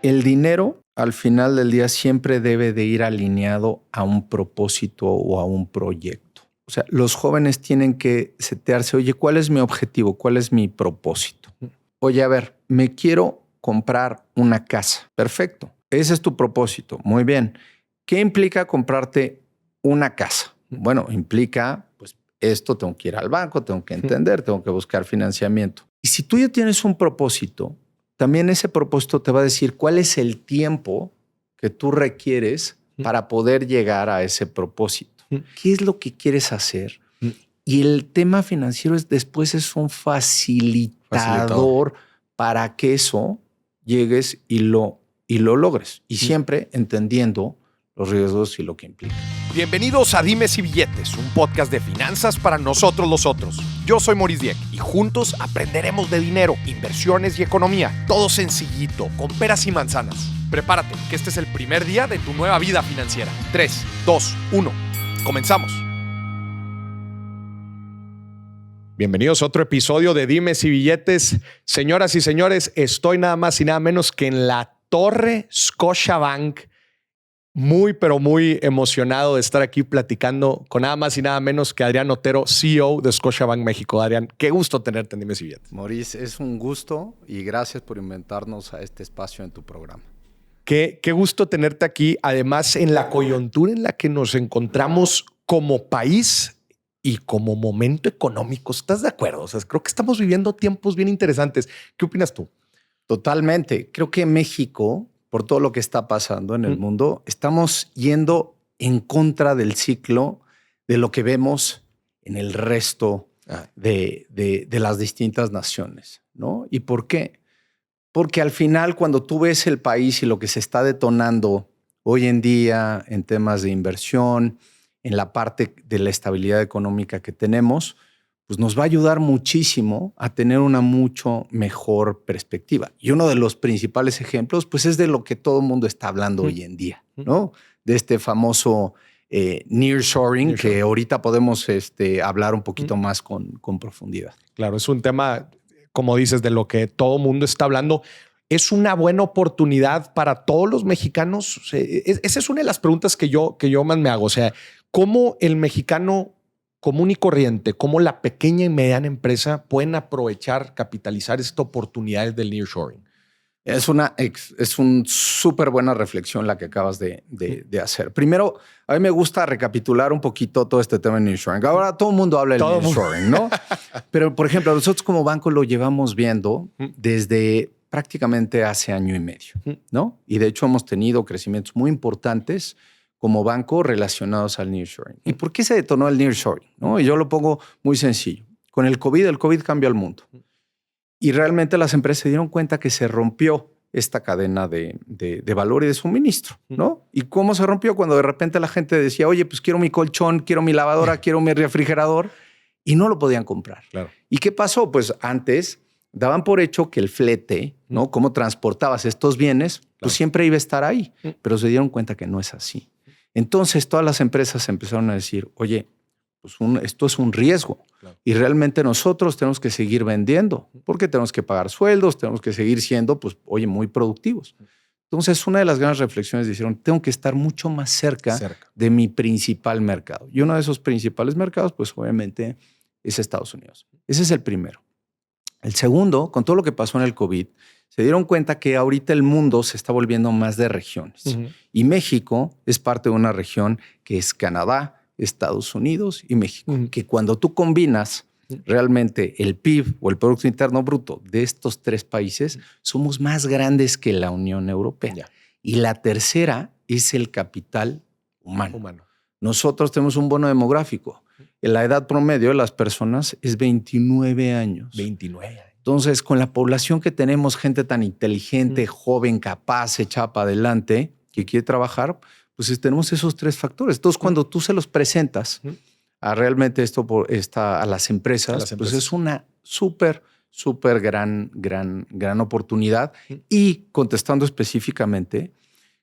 El dinero, al final del día, siempre debe de ir alineado a un propósito o a un proyecto. O sea, los jóvenes tienen que setearse, oye, ¿cuál es mi objetivo? ¿Cuál es mi propósito? Oye, a ver, me quiero comprar una casa. Perfecto. Ese es tu propósito. Muy bien. ¿Qué implica comprarte una casa? Bueno, implica, pues, esto, tengo que ir al banco, tengo que entender, tengo que buscar financiamiento. Y si tú ya tienes un propósito, también ese propósito te va a decir cuál es el tiempo que tú requieres para poder llegar a ese propósito. ¿Qué es lo que quieres hacer? Y el tema financiero después es un facilitador para que eso llegues y lo logres. Y siempre entendiendo los riesgos y lo que implica. Bienvenidos a Dimes y Billetes, un podcast de finanzas para nosotros los otros. Yo soy Maurice Dieck y juntos aprenderemos de dinero, inversiones y economía. Todo sencillito, con peras y manzanas. Prepárate, que este es el primer día de tu nueva vida financiera. 3, 2, 1. Comenzamos. Bienvenidos a otro episodio de Dimes y Billetes. Señoras y señores, estoy nada más y nada menos que en la Torre Scotiabank. Muy, pero muy emocionado de estar aquí platicando con nada más y nada menos que Adrián Otero, CEO de Scotiabank México. Adrián, qué gusto tenerte en Dimes y Billetes. Maurice, es un gusto y gracias por invitarnos a este espacio en tu programa. Qué gusto tenerte aquí, además en la coyuntura en la que nos encontramos como país y como momento económico. ¿Estás de acuerdo? O sea, creo que estamos viviendo tiempos bien interesantes. ¿Qué opinas tú? Totalmente. Creo que México, por todo lo que está pasando en el mundo, estamos yendo en contra del ciclo de lo que vemos en el resto de las distintas naciones, ¿no? ¿Y por qué? Porque al final, cuando tú ves el país y lo que se está detonando hoy en día en temas de inversión, en la parte de la estabilidad económica que tenemos, pues nos va a ayudar muchísimo a tener una mucho mejor perspectiva. Y uno de los principales ejemplos, pues es de lo que todo el mundo está hablando hoy en día, ¿no? De este famoso nearshoring, que ahorita podemos hablar un poquito más con profundidad. Claro, es un tema, como dices, de lo que todo el mundo está hablando. ¿Es una buena oportunidad para todos los mexicanos? O sea, esa es una de las preguntas que yo más me hago. O sea, ¿cómo el mexicano común y corriente, cómo la pequeña y mediana empresa pueden aprovechar, capitalizar estas oportunidades del nearshoring? Es una súper buena reflexión la que acabas de hacer. Primero, a mí me gusta recapitular un poquito todo este tema de nearshoring. Ahora todo el mundo habla del nearshoring, ¿no? Pero, por ejemplo, nosotros como banco lo llevamos viendo desde prácticamente hace año y medio, ¿no? Y de hecho hemos tenido crecimientos muy importantes como banco relacionados al nearshoring. ¿Y por qué se detonó el nearshoring? ¿No? Y yo lo pongo muy sencillo. Con el COVID cambió el mundo. Y realmente las empresas se dieron cuenta que se rompió esta cadena de valor y de suministro, ¿no? ¿Y cómo se rompió? Cuando de repente la gente decía, oye, pues quiero mi colchón, quiero mi lavadora, quiero mi refrigerador, y no lo podían comprar. Claro. ¿Y qué pasó? Pues antes daban por hecho que el flete, ¿no? Cómo transportabas estos bienes, pues siempre iba a estar ahí, pero se dieron cuenta que no es así. Entonces todas las empresas empezaron a decir, oye, pues esto es un riesgo. Claro. Y realmente nosotros tenemos que seguir vendiendo porque tenemos que pagar sueldos, tenemos que seguir siendo, pues, oye, muy productivos. Entonces, una de las grandes reflexiones dijeron, tengo que estar mucho más cerca de mi principal mercado. Y uno de esos principales mercados, pues, obviamente, es Estados Unidos. Ese es el primero. El segundo, con todo lo que pasó en el COVID, se dieron cuenta que ahorita el mundo se está volviendo más de regiones. Y México es parte de una región que es Canadá, Estados Unidos y México, que cuando tú combinas realmente el PIB o el Producto Interno Bruto de estos tres países, somos más grandes que la Unión Europea. Y la tercera es el capital humano. Nosotros tenemos un bono demográfico. La edad promedio de las personas es 29 años. 29 años. Entonces, con la población que tenemos, gente tan inteligente, joven, capaz, echada para adelante, que quiere trabajar, pues tenemos esos tres factores. Entonces, cuando tú se los presentas a realmente a las empresas, pues es una súper gran oportunidad. Y contestando específicamente,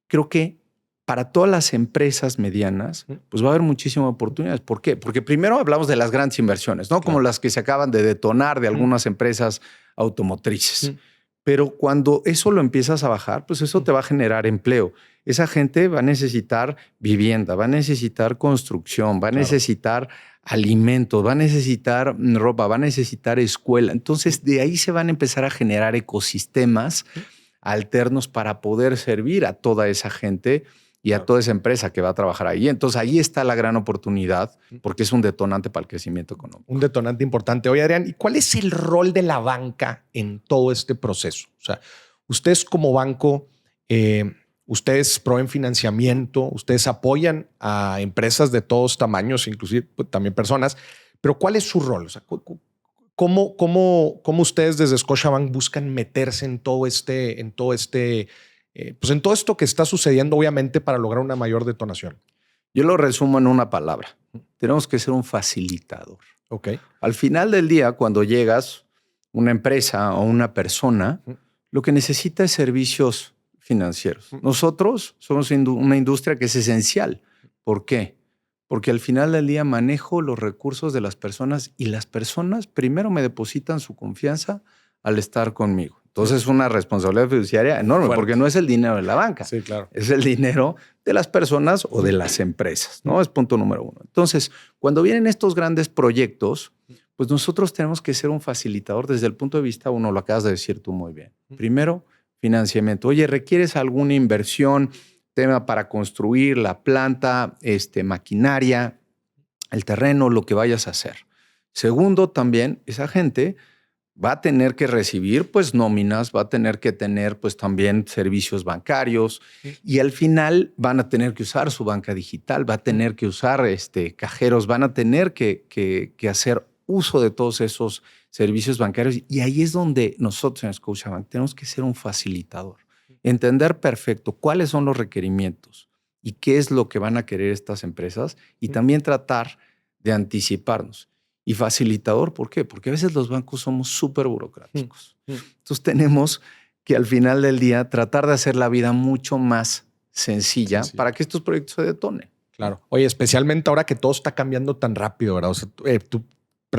creo que para todas las empresas medianas, pues va a haber muchísimas oportunidades. ¿Por qué? Porque primero hablamos de las grandes inversiones, ¿no? Claro. Como las que se acaban de detonar de algunas empresas automotrices. Pero cuando eso lo empiezas a bajar, pues eso te va a generar empleo. Esa gente va a necesitar vivienda, va a necesitar construcción, va a necesitar alimentos, va a necesitar ropa, va a necesitar escuela. Entonces, de ahí se van a empezar a generar ecosistemas alternos para poder servir a toda esa gente y a toda esa empresa que va a trabajar ahí. Entonces, ahí está la gran oportunidad porque es un detonante para el crecimiento económico. Un detonante importante. Oye, Adrián, ¿y cuál es el rol de la banca en todo este proceso? O sea, ustedes como banco, ustedes proveen financiamiento, ustedes apoyan a empresas de todos tamaños, inclusive pues, también personas, pero ¿cuál es su rol? O sea, ¿cómo ustedes desde Scotiabank buscan meterse en todo pues en todo esto que está sucediendo, obviamente, para lograr una mayor detonación? Yo lo resumo en una palabra. Tenemos que ser un facilitador. Okay. Al final del día, cuando llegas, una empresa o una persona, lo que necesita es servicios financieros. Nosotros somos una industria que es esencial. ¿Por qué? Porque al final del día manejo los recursos de las personas y las personas primero me depositan su confianza al estar conmigo. Entonces es una responsabilidad fiduciaria enorme. Fuerte. Porque no es el dinero de la banca. Sí, claro. Es el dinero de las personas o de las empresas, ¿no? Es punto número uno. Entonces, cuando vienen estos grandes proyectos, pues nosotros tenemos que ser un facilitador desde el punto de vista, uno, lo acabas de decir tú muy bien. Primero, financiamiento. Oye, ¿requieres alguna inversión, tema para construir la planta, maquinaria, el terreno, lo que vayas a hacer? Segundo, también esa gente va a tener que recibir pues nóminas, va a tener que tener pues también servicios bancarios y al final van a tener que usar su banca digital, va a tener que usar cajeros, van a tener que hacer uso de todos esos servicios bancarios y ahí es donde nosotros en Scotiabank tenemos que ser un facilitador, entender perfecto cuáles son los requerimientos y qué es lo que van a querer estas empresas y también tratar de anticiparnos. Y facilitador, ¿por qué? Porque a veces los bancos somos súper burocráticos. Entonces tenemos que al final del día tratar de hacer la vida mucho más sencilla para que estos proyectos se detonen. Claro. Oye, especialmente ahora que todo está cambiando tan rápido, ¿verdad? O sea,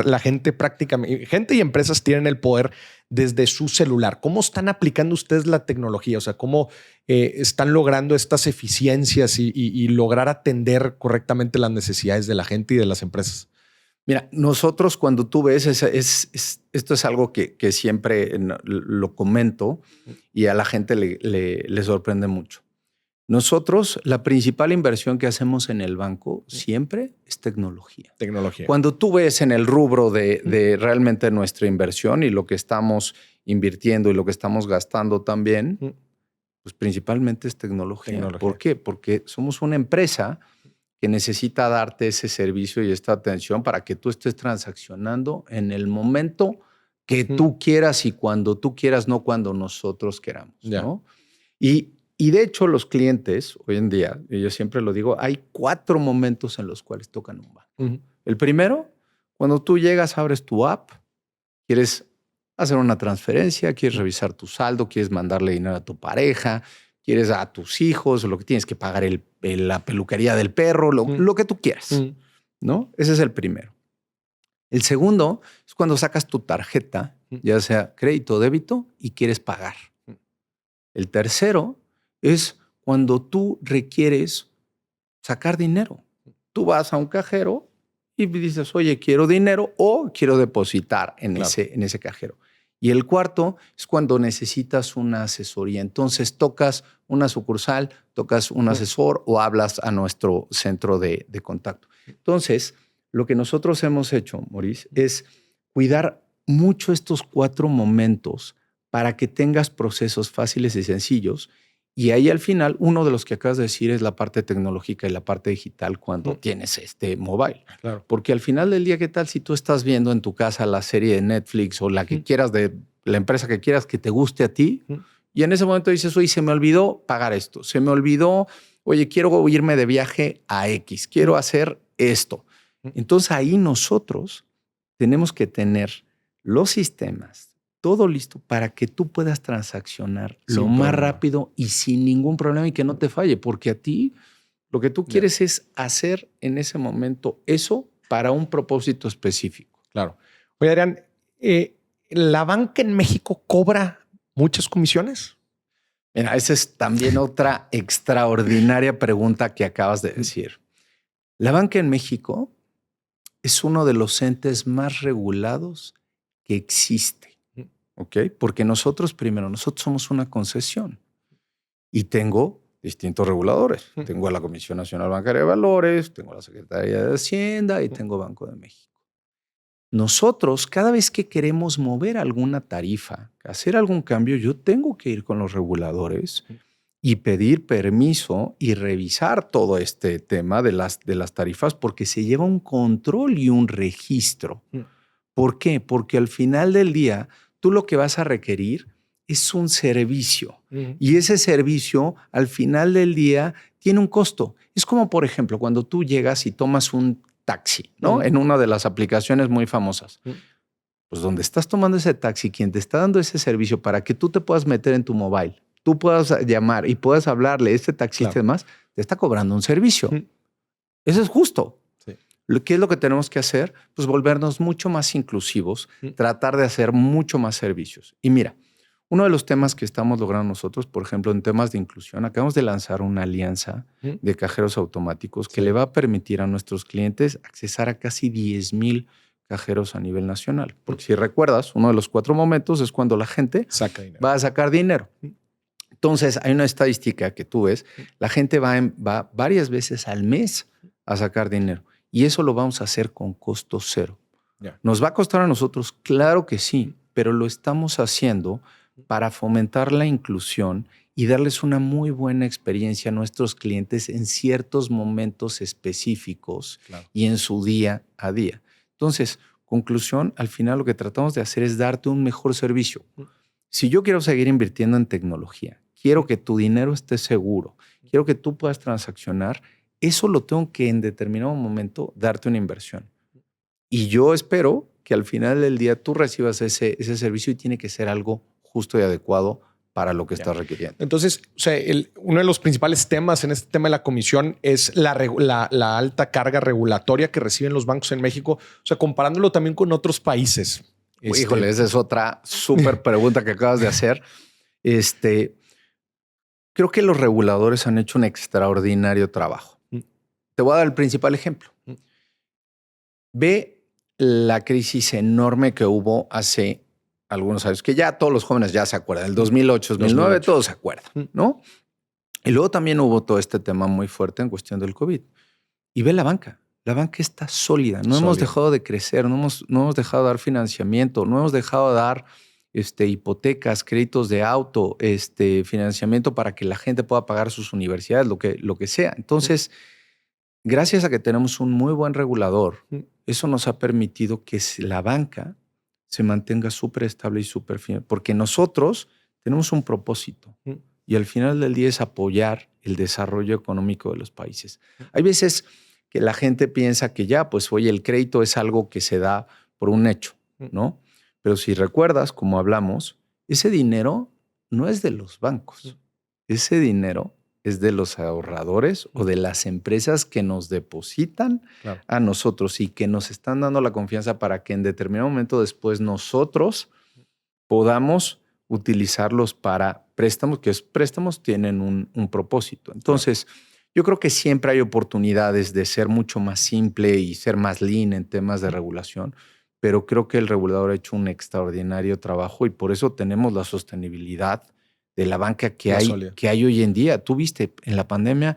la gente prácticamente, gente y empresas tienen el poder desde su celular. ¿Cómo están aplicando ustedes la tecnología? O sea, ¿cómo están logrando estas eficiencias y lograr atender correctamente las necesidades de la gente y de las empresas? Mira, nosotros cuando tú ves, esto es algo que siempre lo comento y a la gente le sorprende mucho. Nosotros, la principal inversión que hacemos en el banco siempre es tecnología. Tecnología. Cuando tú ves en el rubro de realmente nuestra inversión y lo que estamos invirtiendo y lo que estamos gastando también, pues principalmente es tecnología. ¿Por qué? Porque somos una empresa que necesita darte ese servicio y esta atención para que tú estés transaccionando en el momento que tú quieras y cuando tú quieras, no cuando nosotros queramos, ¿no? Y de hecho los clientes hoy en día, y yo siempre lo digo, hay 4 momentos en los cuales tocan un banco. El primero, cuando tú llegas, abres tu app, quieres hacer una transferencia, quieres revisar tu saldo, quieres mandarle dinero a tu pareja, quieres a tus hijos, lo que tienes que pagar la peluquería del perro, lo que tú quieras, ¿no? Ese es el primero. El segundo es cuando sacas tu tarjeta, ya sea crédito o débito, y quieres pagar. El tercero es cuando tú requieres sacar dinero. Tú vas a un cajero y dices, oye, quiero dinero o quiero depositar en ese cajero. Y el cuarto es cuando necesitas una asesoría. Entonces tocas una sucursal, tocas un asesor o hablas a nuestro centro de contacto. Entonces, lo que nosotros hemos hecho, Maurice, es cuidar mucho estos 4 momentos para que tengas procesos fáciles y sencillos. Y ahí al final, uno de los que acabas de decir es la parte tecnológica y la parte digital cuando tienes mobile. Claro. Porque al final del día, ¿qué tal si tú estás viendo en tu casa la serie de Netflix o la que quieras de la empresa que quieras que te guste a ti? Y en ese momento dices, oye, se me olvidó pagar esto. Se me olvidó, oye, quiero irme de viaje a X. Quiero hacer esto. Entonces ahí nosotros tenemos que tener los sistemas, todo listo para que tú puedas transaccionar lo más rápido y sin ningún problema y que no te falle, porque a ti lo que tú quieres es hacer en ese momento eso para un propósito específico. Claro. Oye, Adrián, ¿la banca en México cobra muchas comisiones? Mira, esa es también otra extraordinaria pregunta que acabas de decir. La banca en México es uno de los entes más regulados que existe, ¿ok? Porque nosotros somos una concesión y tengo distintos reguladores. Tengo a la Comisión Nacional Bancaria de Valores, tengo a la Secretaría de Hacienda y tengo Banco de México. Nosotros, cada vez que queremos mover alguna tarifa, hacer algún cambio, yo tengo que ir con los reguladores y pedir permiso y revisar todo este tema de las tarifas porque se lleva un control y un registro. ¿Por qué? Porque al final del día, tú lo que vas a requerir es un servicio. Y ese servicio, al final del día, tiene un costo. Es como, por ejemplo, cuando tú llegas y tomas un taxi, ¿no? En una de las aplicaciones muy famosas. Pues donde estás tomando ese taxi, quien te está dando ese servicio para que tú te puedas meter en tu mobile, tú puedas llamar y puedas hablarle a este taxista y demás, te está cobrando un servicio. Eso es justo. Sí. ¿Qué es lo que tenemos que hacer? Pues volvernos mucho más inclusivos, tratar de hacer mucho más servicios. Y mira, uno de los temas que estamos logrando nosotros, por ejemplo, en temas de inclusión, acabamos de lanzar una alianza de cajeros automáticos que le va a permitir a nuestros clientes accesar a casi 10,000 cajeros a nivel nacional. Porque si recuerdas, uno de los 4 momentos es cuando la gente va a sacar dinero. Entonces, hay una estadística que tú ves, la gente va varias veces al mes a sacar dinero y eso lo vamos a hacer con costo cero. ¿Nos va a costar a nosotros? Claro que sí, pero lo estamos haciendo para fomentar la inclusión y darles una muy buena experiencia a nuestros clientes en ciertos momentos específicos y en su día a día. Entonces, conclusión, al final lo que tratamos de hacer es darte un mejor servicio. Si yo quiero seguir invirtiendo en tecnología, quiero que tu dinero esté seguro, quiero que tú puedas transaccionar, eso lo tengo que en determinado momento darte una inversión. Y yo espero que al final del día tú recibas ese servicio y tiene que ser algo justo y adecuado para lo que estás requiriendo. Entonces, o sea, uno de los principales temas en este tema de la comisión es la alta carga regulatoria que reciben los bancos en México, o sea, comparándolo también con otros países. Híjole, esa es otra súper pregunta que acabas de hacer. Creo que los reguladores han hecho un extraordinario trabajo. Te voy a dar el principal ejemplo. Ve la crisis enorme que hubo hace algunos años, que ya todos los jóvenes ya se acuerdan, el 2008, 2009, todos se acuerdan, ¿no? Y luego también hubo todo este tema muy fuerte en cuestión del COVID. Y ve la banca está sólida, no hemos dejado de crecer, no hemos dejado de dar financiamiento, no hemos dejado de dar hipotecas, créditos de auto, financiamiento para que la gente pueda pagar sus universidades, lo que sea. Entonces, gracias a que tenemos un muy buen regulador, eso nos ha permitido que la banca se mantenga súper estable y súper firme, porque nosotros tenemos un propósito y al final del día es apoyar el desarrollo económico de los países. Hay veces que la gente piensa que ya, pues oye, el crédito es algo que se da por un hecho, ¿no? Pero si recuerdas, como hablamos, ese dinero no es de los bancos. Ese dinero es de los ahorradores o de las empresas que nos depositan a nosotros y que nos están dando la confianza para que en determinado momento después nosotros podamos utilizarlos para préstamos, que los préstamos tienen un propósito. Entonces, yo creo que siempre hay oportunidades de ser mucho más simple y ser más lean en temas de regulación, pero creo que el regulador ha hecho un extraordinario trabajo y por eso tenemos la sostenibilidad de la banca que hay hoy en día. Tú viste, en la pandemia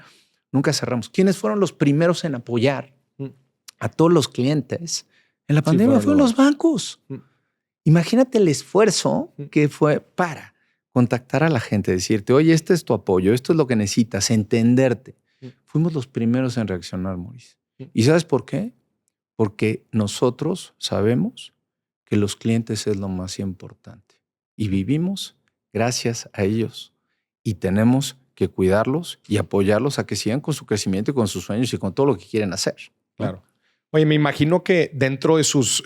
nunca cerramos. ¿Quiénes fueron los primeros en apoyar a todos los clientes? En la pandemia fueron los bancos. Imagínate el esfuerzo que fue para contactar a la gente, decirte, oye, este es tu apoyo, esto es lo que necesitas, entenderte. Fuimos los primeros en reaccionar, Maurice. ¿Y sabes por qué? Porque nosotros sabemos que los clientes es lo más importante y vivimos gracias a ellos y tenemos que cuidarlos y apoyarlos a que sigan con su crecimiento y con sus sueños y con todo lo que quieren hacer. Claro. Oye, me imagino que dentro de sus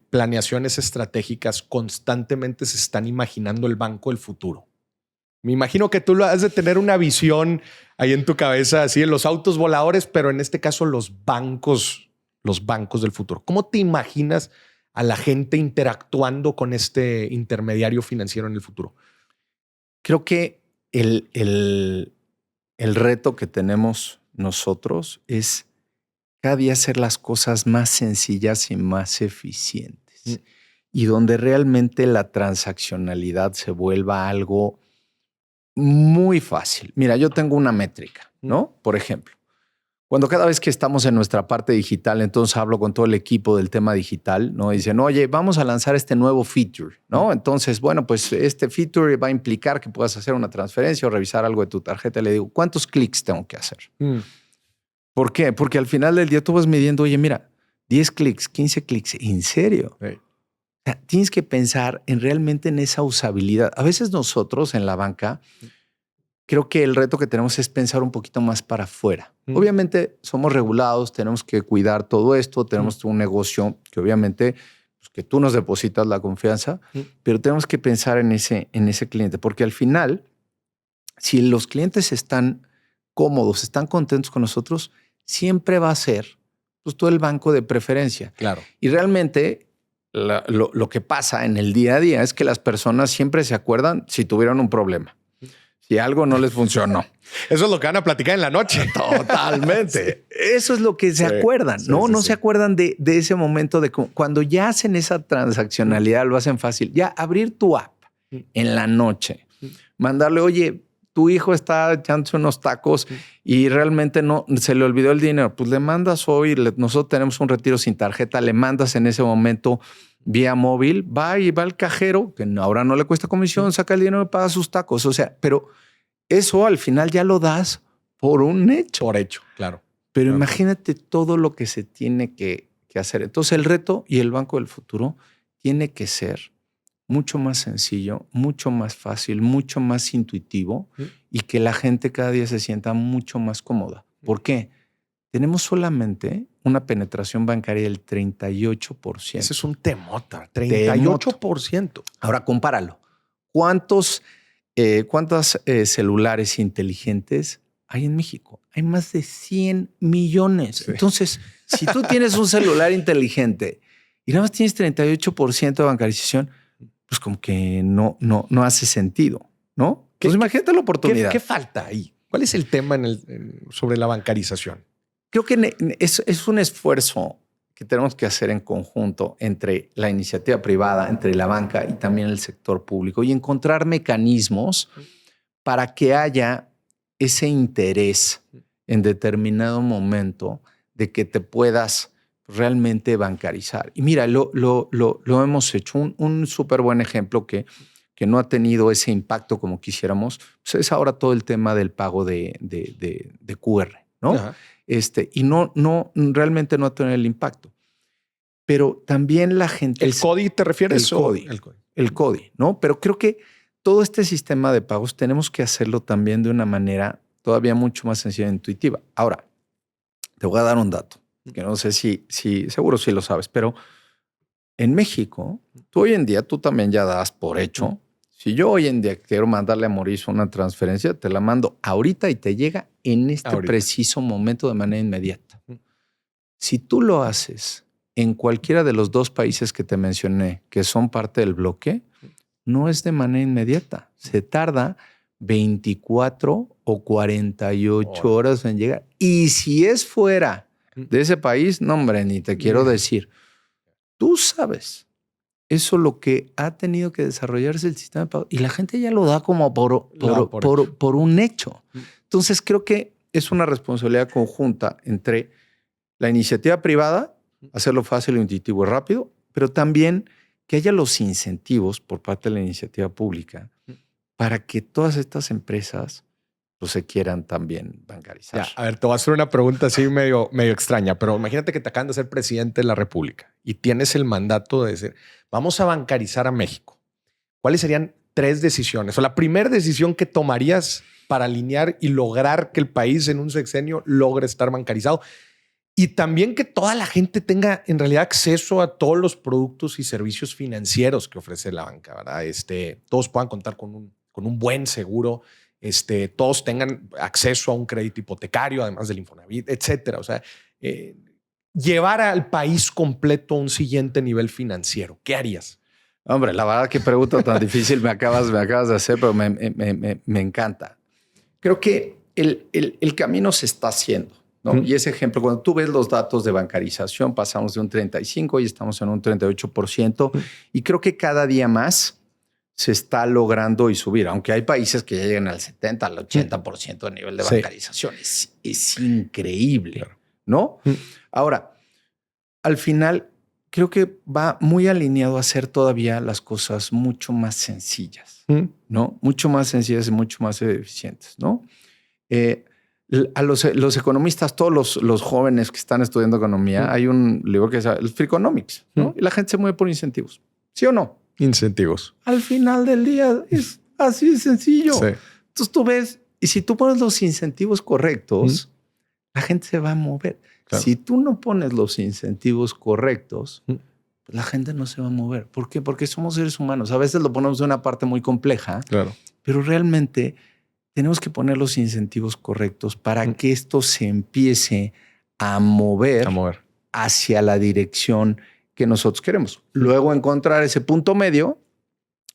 planeaciones estratégicas constantemente se están imaginando el banco del futuro. Me imagino que tú lo has de tener una visión ahí en tu cabeza, así en los autos voladores, pero en este caso los bancos del futuro. ¿Cómo te imaginas a la gente interactuando con este intermediario financiero en el futuro? Creo que el reto que tenemos nosotros es cada día hacer las cosas más sencillas y más eficientes. Y donde realmente la transaccionalidad se vuelva algo muy fácil. Mira, yo tengo una métrica, ¿no? Por ejemplo, cuando cada vez que estamos en nuestra parte digital, entonces hablo con todo el equipo del tema digital, ¿no? Y dicen, oye, vamos a lanzar este nuevo feature, ¿no? Entonces, bueno, pues este feature va a implicar que puedas hacer una transferencia o revisar algo de tu tarjeta. Le digo, ¿cuántos clics tengo que hacer? ¿Por qué? Porque al final del día tú vas midiendo, oye, mira, 10 clics, 15 clics, ¿en serio? Sí. O sea, tienes que pensar realmente en esa usabilidad. A veces nosotros en la banca, creo que el reto que tenemos es pensar un poquito más para afuera. Obviamente somos regulados, tenemos que cuidar todo esto, tenemos un negocio que obviamente pues, que tú nos depositas la confianza, pero tenemos que pensar en ese cliente, porque al final, si los clientes están cómodos, están contentos con nosotros, siempre va a ser pues, todo el banco de preferencia. Claro. Y realmente lo que pasa en el día a día es que las personas siempre se acuerdan si tuvieron un problema. Si algo no les funcionó. Eso es lo que van a platicar en la noche. Totalmente. Sí. Eso es lo que se acuerdan, ¿no? No se acuerdan de ese momento de cuando ya hacen esa transaccionalidad, lo hacen fácil. Ya abrir tu app en la noche, mandarle, oye, tu hijo está echándose unos tacos y realmente no se le olvidó el dinero. Pues le mandas hoy, nosotros tenemos un retiro sin tarjeta, le mandas en ese momento vía móvil, va al cajero, que ahora no le cuesta comisión, saca el dinero y paga sus tacos. O sea, pero eso al final ya lo das por un hecho. Por hecho, claro. Pero claro. Imagínate todo lo que se tiene que hacer. Entonces el reto y el banco del futuro tiene que ser mucho más sencillo, mucho más fácil, mucho más intuitivo y que la gente cada día se sienta mucho más cómoda. ¿Por qué? Tenemos solamente una penetración bancaria del 38%. Ese es un temota, 38%. Ahora compáralo. ¿Cuántas celulares inteligentes hay en México? Hay más de 100 millones. Sí. Entonces, si tú tienes un celular inteligente y nada más tienes 38% de bancarización, pues como que no hace sentido, ¿no? Pues imagínate la oportunidad. ¿Qué falta ahí? ¿Cuál es el tema sobre la bancarización? Creo que es un esfuerzo que tenemos que hacer en conjunto entre la iniciativa privada, entre la banca y también el sector público y encontrar mecanismos para que haya ese interés en determinado momento de que te puedas realmente bancarizar. Y mira, lo hemos hecho. Un súper buen ejemplo que no ha tenido ese impacto como quisiéramos, pues es ahora todo el tema del pago de QR, ¿no? Ajá. Y realmente no ha tenido el impacto. Pero también la gente... ¿El CODI te refieres? El CODI, ¿no? Pero creo que todo este sistema de pagos tenemos que hacerlo también de una manera todavía mucho más sencilla e intuitiva. Ahora, te voy a dar un dato, que no sé si seguro sí lo sabes, pero en México, tú hoy en día, tú también ya das por hecho. Si yo hoy en día quiero mandarle a Mauricio una transferencia, te la mando ahorita y te llega en este preciso momento de manera inmediata. Si tú lo haces en cualquiera de los dos países que te mencioné, que son parte del bloque, no es de manera inmediata. Se tarda 24 o 48 horas en llegar. Y si es fuera de ese país, no, hombre, ni te quiero decir. Tú sabes. Eso es lo que ha tenido que desarrollarse el sistema de pago. Y la gente ya lo da como por un hecho. Entonces creo que es una responsabilidad conjunta entre la iniciativa privada, hacerlo fácil, intuitivo y rápido, pero también que haya los incentivos por parte de la iniciativa pública para que todas estas empresas pues, se quieran también bancarizar. Ya, a ver, te voy a hacer una pregunta así medio extraña, pero imagínate que te acaban de ser presidente de la República y tienes el mandato de decir, vamos a bancarizar a México. ¿Cuáles serían 3 decisiones? O la primera decisión que tomarías para alinear y lograr que el país en un sexenio logre estar bancarizado. Y también que toda la gente tenga en realidad acceso a todos los productos y servicios financieros que ofrece la banca, ¿verdad? Todos puedan contar con un buen seguro, todos tengan acceso a un crédito hipotecario, además del Infonavit, etcétera. O sea, llevar al país completo a un siguiente nivel financiero. ¿Qué harías? Hombre, la verdad, qué pregunta tan difícil me acabas de hacer, pero me encanta. Creo que el camino se está haciendo, ¿no? Y ese ejemplo, cuando tú ves los datos de bancarización, pasamos de un 35% y estamos en un 38%. Y creo que cada día más se está logrando y subir, aunque hay países que ya llegan al 70, al 80% de nivel de bancarización. Es increíble, ¿no? Ahora, al final, creo que va muy alineado a hacer todavía las cosas mucho más sencillas, ¿no? Mucho más sencillas y mucho más eficientes, ¿no? A los economistas, todos los jóvenes que están estudiando economía, hay un libro que se llama el Freakonomics, ¿no? Y la gente se mueve por incentivos. ¿Sí o no? Incentivos. Al final del día es así de sencillo. Sí. Entonces tú ves, y si tú pones los incentivos correctos, la gente se va a mover. Claro. Si tú no pones los incentivos correctos, pues la gente no se va a mover. ¿Por qué? Porque somos seres humanos. A veces lo ponemos en una parte muy compleja, claro, pero realmente tenemos que poner los incentivos correctos para que esto se empiece a mover hacia la dirección que nosotros queremos. Luego encontrar ese punto medio,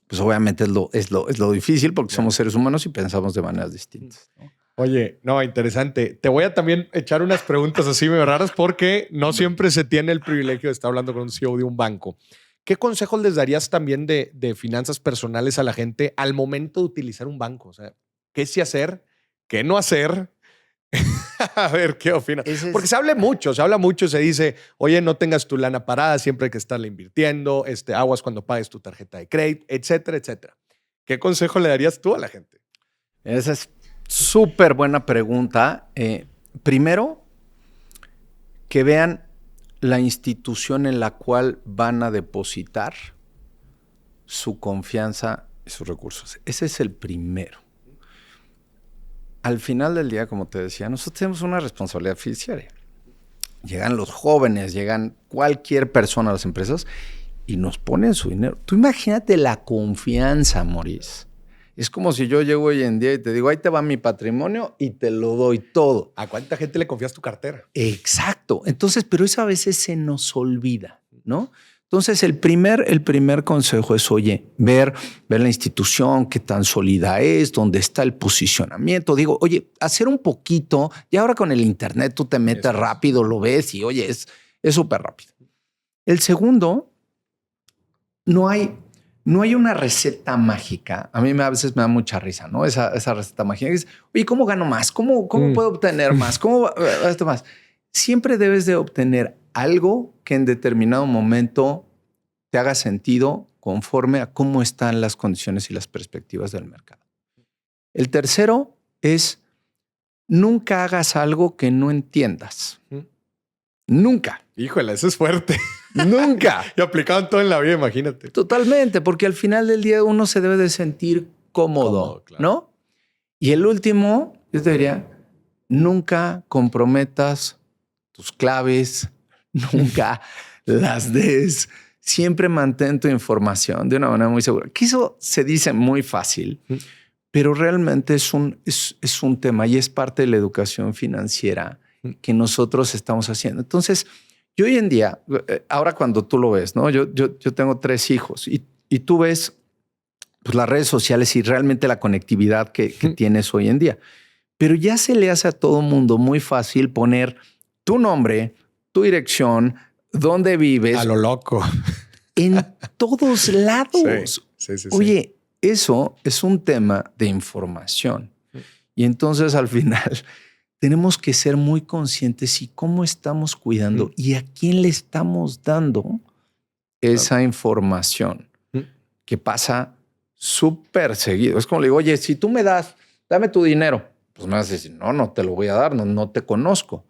pues obviamente es lo difícil porque somos seres humanos y pensamos de maneras distintas, ¿no? Oye, no, interesante. Te voy a también echar unas preguntas así medio raras porque no siempre se tiene el privilegio de estar hablando con un CEO de un banco. ¿Qué consejos les darías también de finanzas personales a la gente al momento de utilizar un banco? O sea, ¿qué sí hacer? ¿Qué no hacer? A ver, ¿qué opinas? Porque se habla mucho, se dice, oye, no tengas tu lana parada, siempre hay que estarla invirtiendo, aguas cuando pagues tu tarjeta de crédito, etcétera, etcétera. ¿Qué consejo le darías tú a la gente? Esa es súper buena pregunta. Primero, que vean la institución en la cual van a depositar su confianza y sus recursos. Ese es el primero. Al final del día, como te decía, nosotros tenemos una responsabilidad fiduciaria. Llegan los jóvenes, llegan cualquier persona a las empresas y nos ponen su dinero. Tú imagínate la confianza, Maurice. Es como si yo llego hoy en día y te digo, ahí te va mi patrimonio y te lo doy todo. ¿A cuánta gente le confías tu cartera? Exacto. Entonces, pero eso a veces se nos olvida, ¿no? Entonces, el primer consejo es, oye, ver la institución, qué tan sólida es, dónde está el posicionamiento. Digo, oye, hacer un poquito, y ahora con el internet tú te metes rápido, lo ves y, oye, es súper rápido. El segundo, no hay una receta mágica. A mí a veces me da mucha risa, ¿no? Esa receta mágica. Es, oye, ¿cómo gano más? ¿Cómo puedo obtener más? ¿Cómo esto más? Siempre debes de obtener algo que en determinado momento te haga sentido conforme a cómo están las condiciones y las perspectivas del mercado. El tercero es nunca hagas algo que no entiendas. Nunca. Híjole, eso es fuerte. Nunca. Y aplicaban todo en la vida, imagínate. Totalmente, porque al final del día uno se debe de sentir cómodo, claro, ¿no? Y el último, yo te diría, nunca comprometas tus claves, nunca las des. Siempre mantén tu información de una manera muy segura. Que eso se dice muy fácil, pero realmente es un tema y es parte de la educación financiera que nosotros estamos haciendo. Entonces, yo hoy en día, ahora cuando tú lo ves, ¿no? Yo tengo 3 hijos y tú ves pues, las redes sociales y realmente la conectividad que tienes hoy en día. Pero ya se le hace a todo mundo muy fácil poner tu nombre, tu dirección, dónde vives. A lo loco. En todos lados. Sí. Oye, eso es un tema de información. Y entonces al final tenemos que ser muy conscientes y cómo estamos cuidando y a quién le estamos dando esa información que pasa súper seguido. Es como le digo, oye, si tú me dame tu dinero. Pues me vas a decir, no te lo voy a dar, no te conozco.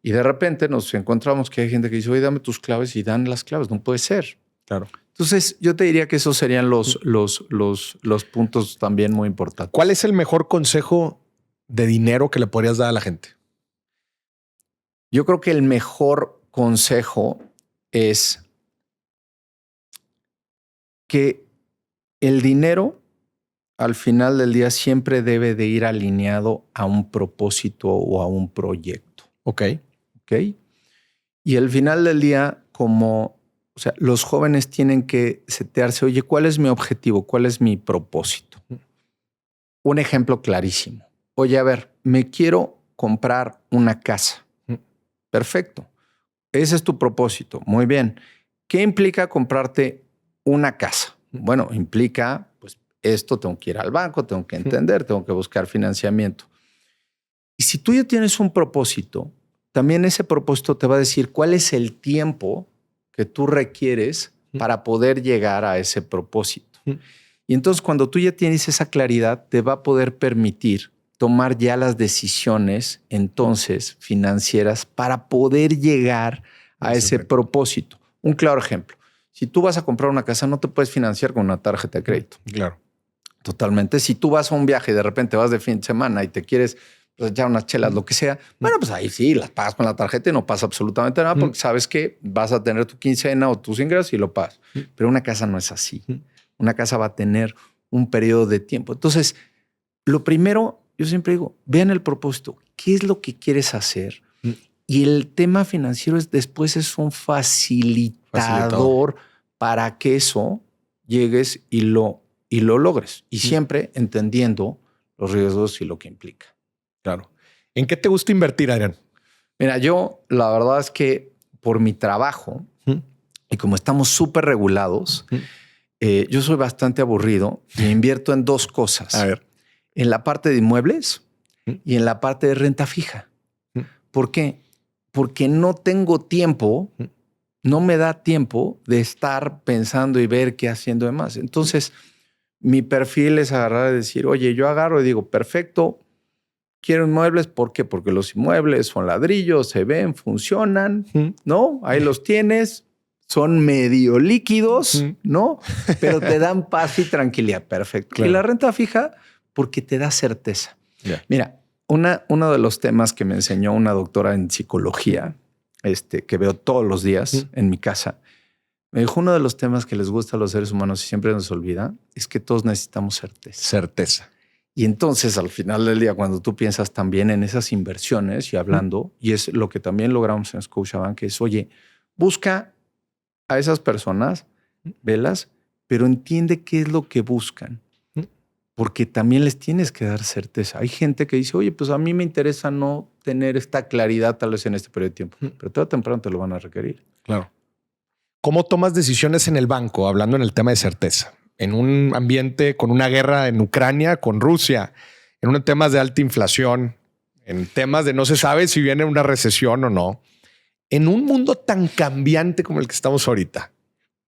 Y de repente nos encontramos que hay gente que dice, oye, dame tus claves y dan las claves. No puede ser. Claro. Entonces, yo te diría que esos serían los puntos también muy importantes. ¿Cuál es el mejor consejo de dinero que le podrías dar a la gente? Yo creo que el mejor consejo es que el dinero al final del día siempre debe de ir alineado a un propósito o a un proyecto. Ok. Y al final del día, como O sea, los jóvenes tienen que setearse, oye, ¿cuál es mi objetivo? ¿Cuál es mi propósito? Un ejemplo clarísimo. Oye, a ver, me quiero comprar una casa. Perfecto. Ese es tu propósito. Muy bien. ¿Qué implica comprarte una casa? Bueno, implica, pues, esto, tengo que ir al banco, tengo que entender, tengo que buscar financiamiento. Y si tú ya tienes un propósito, también ese propósito te va a decir cuál es el tiempo que tú requieres para poder llegar a ese propósito. Y entonces cuando tú ya tienes esa claridad, te va a poder permitir tomar ya las decisiones entonces financieras para poder llegar a ese propósito. Un claro ejemplo. Si tú vas a comprar una casa, no te puedes financiar con una tarjeta de crédito. Claro. Totalmente. Si tú vas a un viaje y de repente vas de fin de semana y te quieres pues, echar unas chelas, lo que sea, bueno, pues ahí sí, las pagas con la tarjeta y no pasa absolutamente nada porque sabes que vas a tener tu quincena o tus ingresos y lo pagas. Pero una casa no es así. Una casa va a tener un periodo de tiempo. Entonces, lo primero, yo siempre digo, vean el propósito. ¿Qué es lo que quieres hacer? Y el tema financiero después es un facilitador para que eso llegues y lo logres. Y siempre entendiendo los riesgos y lo que implica. Claro. ¿En qué te gusta invertir, Adrián? Mira, yo la verdad es que por mi trabajo y como estamos súper regulados, yo soy bastante aburrido y invierto en dos cosas. A ver. En la parte de inmuebles y en la parte de renta fija. ¿Por qué? Porque no tengo tiempo, no me da tiempo de estar pensando y ver qué haciendo demás. Entonces, mi perfil es agarrar y decir, oye, yo agarro y digo, perfecto, quiero inmuebles. ¿Por qué? Porque los inmuebles son ladrillos, se ven, funcionan, ¿no? Ahí los tienes. Son medio líquidos, ¿no? Pero te dan paz y tranquilidad. Perfecto. Claro. Y la renta fija, porque te da certeza. Yeah. Mira, uno de los temas que me enseñó una doctora en psicología, que veo todos los días en mi casa, me dijo, uno de los temas que les gusta a los seres humanos y siempre nos olvida, es que todos necesitamos certeza. Certeza. Y entonces, al final del día, cuando tú piensas también en esas inversiones y hablando, y es lo que también logramos en Scotiabank, es, oye, busca a esas personas, velas, pero entiende qué es lo que buscan. Porque también les tienes que dar certeza. Hay gente que dice, oye, pues a mí me interesa no tener esta claridad tal vez en este periodo de tiempo, pero tarde o temprano te lo van a requerir. Claro. ¿Cómo tomas decisiones en el banco, hablando en el tema de certeza? En un ambiente con una guerra en Ucrania, con Rusia, en unos temas de alta inflación, en temas de no se sabe si viene una recesión o no. En un mundo tan cambiante como el que estamos ahorita,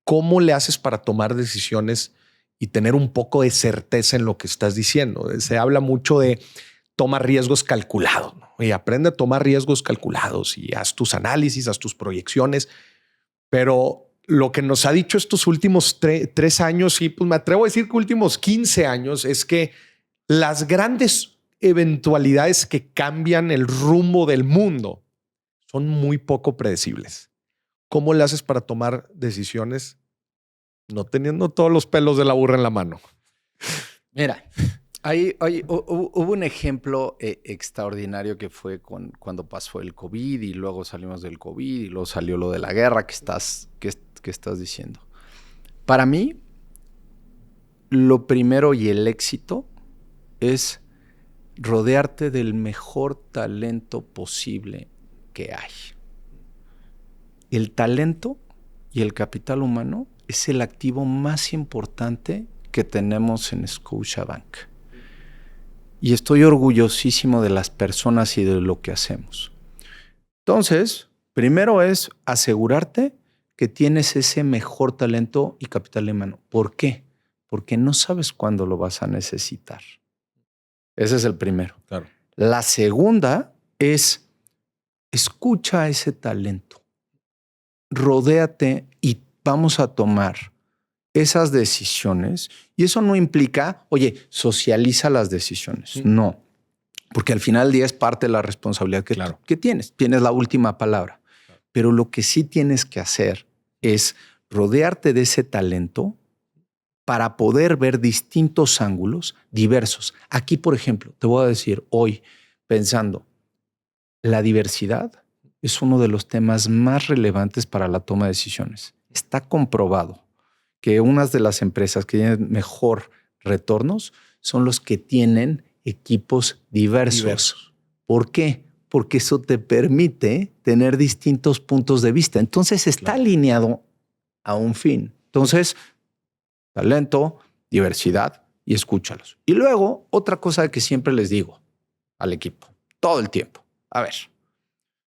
¿cómo le haces para tomar decisiones y tener un poco de certeza en lo que estás diciendo? Se habla mucho de toma riesgos calculados, ¿no? Y aprende a tomar riesgos calculados y haz tus análisis, haz tus proyecciones. Pero lo que nos ha dicho estos últimos 3 años, y pues me atrevo a decir que últimos 15 años, es que las grandes eventualidades que cambian el rumbo del mundo son muy poco predecibles. ¿Cómo le haces para tomar decisiones no teniendo todos los pelos de la burra en la mano? Mira, hubo un ejemplo extraordinario que fue cuando pasó el COVID y luego salimos del COVID y luego salió lo de la guerra que estás diciendo. Para mí, lo primero y el éxito es rodearte del mejor talento posible que hay. El talento y el capital humano es el activo más importante que tenemos en Scotiabank. Y estoy orgullosísimo de las personas y de lo que hacemos. Entonces, primero es asegurarte que tienes ese mejor talento y capital humano. ¿Por qué? Porque no sabes cuándo lo vas a necesitar. Ese es el primero. Claro. La segunda es escucha a ese talento. Rodéate y vamos a tomar esas decisiones. Y eso no implica, oye, socializa las decisiones. No, porque al final del día es parte de la responsabilidad que tienes. Tienes la última palabra. Claro. Pero lo que sí tienes que hacer es rodearte de ese talento para poder ver distintos ángulos diversos. Aquí, por ejemplo, te voy a decir hoy, pensando, la diversidad es uno de los temas más relevantes para la toma de decisiones. está comprobado que unas de las empresas que tienen mejor retornos son los que tienen equipos diversos. ¿Por qué? Porque eso te permite tener distintos puntos de vista. Entonces está alineado a un fin. Entonces, talento, diversidad y escúchalos. Y luego, otra cosa que siempre les digo al equipo, todo el tiempo. A ver,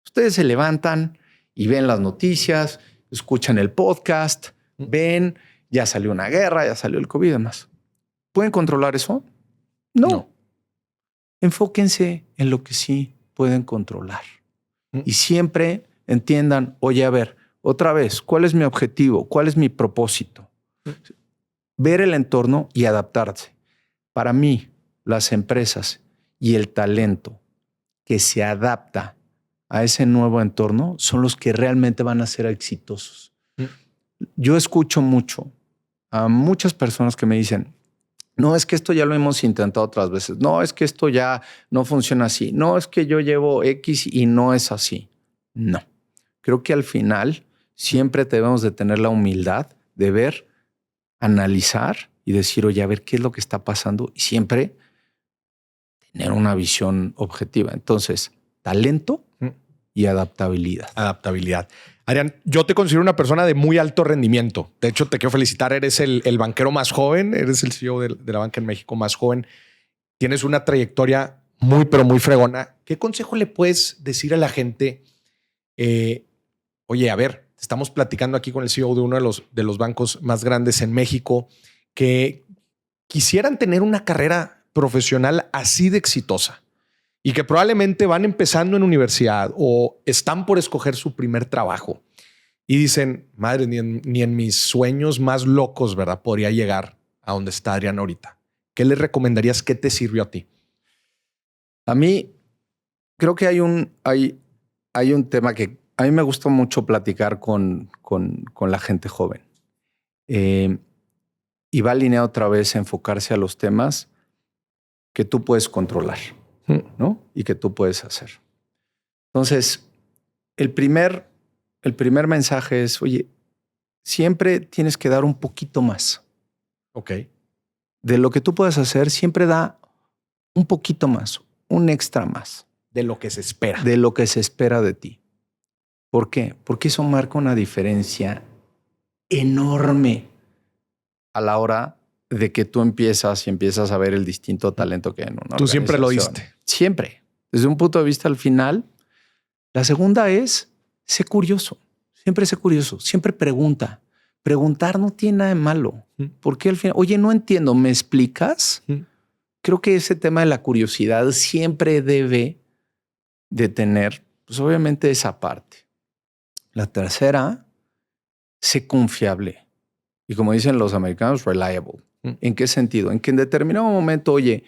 ustedes se levantan y ven las noticias, escuchan el podcast, ven, ya salió una guerra, ya salió el COVID y demás. ¿Pueden controlar eso? No. Enfóquense en lo que sí pueden controlar. Y siempre entiendan, oye, a ver, otra vez, ¿cuál es mi objetivo? ¿Cuál es mi propósito? Ver el entorno y adaptarse. Para mí, las empresas y el talento que se adapta a ese nuevo entorno son los que realmente van a ser exitosos. Yo escucho mucho a muchas personas que me dicen, no, es que esto ya lo hemos intentado otras veces. No, es que esto ya no funciona así. No, es que yo llevo X y no es así. No. Creo que al final siempre debemos de tener la humildad de ver, analizar y decir, oye, a ver qué es lo que está pasando y siempre tener una visión objetiva. Entonces, talento y adaptabilidad. Adaptabilidad. Adrián, yo te considero una persona de muy alto rendimiento. De hecho, te quiero felicitar. Eres el banquero más joven. Eres el CEO de la banca en México más joven. Tienes una trayectoria muy, pero muy fregona. ¿Qué consejo le puedes decir a la gente? Oye, a ver, estamos platicando aquí con el CEO de uno de los bancos más grandes en México que quisieran tener una carrera profesional así de exitosa y que probablemente van empezando en universidad o están por escoger su primer trabajo y dicen, madre, ni en mis sueños más locos, ¿verdad? Podría llegar a donde está Adrián ahorita. ¿Qué le recomendarías? ¿Qué te sirvió a ti? A mí creo que hay un tema que a mí me gusta mucho platicar con la gente joven. Y va alineado otra vez a enfocarse a los temas que tú puedes controlar, ¿no? Y que tú puedes hacer. Entonces, el primer mensaje es, oye, siempre tienes que dar un poquito más. Ok. De lo que tú puedes hacer, siempre da un poquito más, un extra más. De lo que se espera. De lo que se espera de ti. ¿Por qué? Porque eso marca una diferencia enorme a la hora de que tú empiezas a ver el distinto talento que hay en una organización. Tú siempre lo diste. Siempre. Desde un punto de vista al final. La segunda es, sé curioso. Siempre sé curioso. Siempre pregunta. Preguntar no tiene nada de malo. Porque al final, oye, no entiendo, ¿me explicas? Creo que ese tema de la curiosidad siempre debe de tener, pues obviamente esa parte. La tercera, sé confiable. Y como dicen los americanos, reliable. ¿En qué sentido? En que en determinado momento, oye,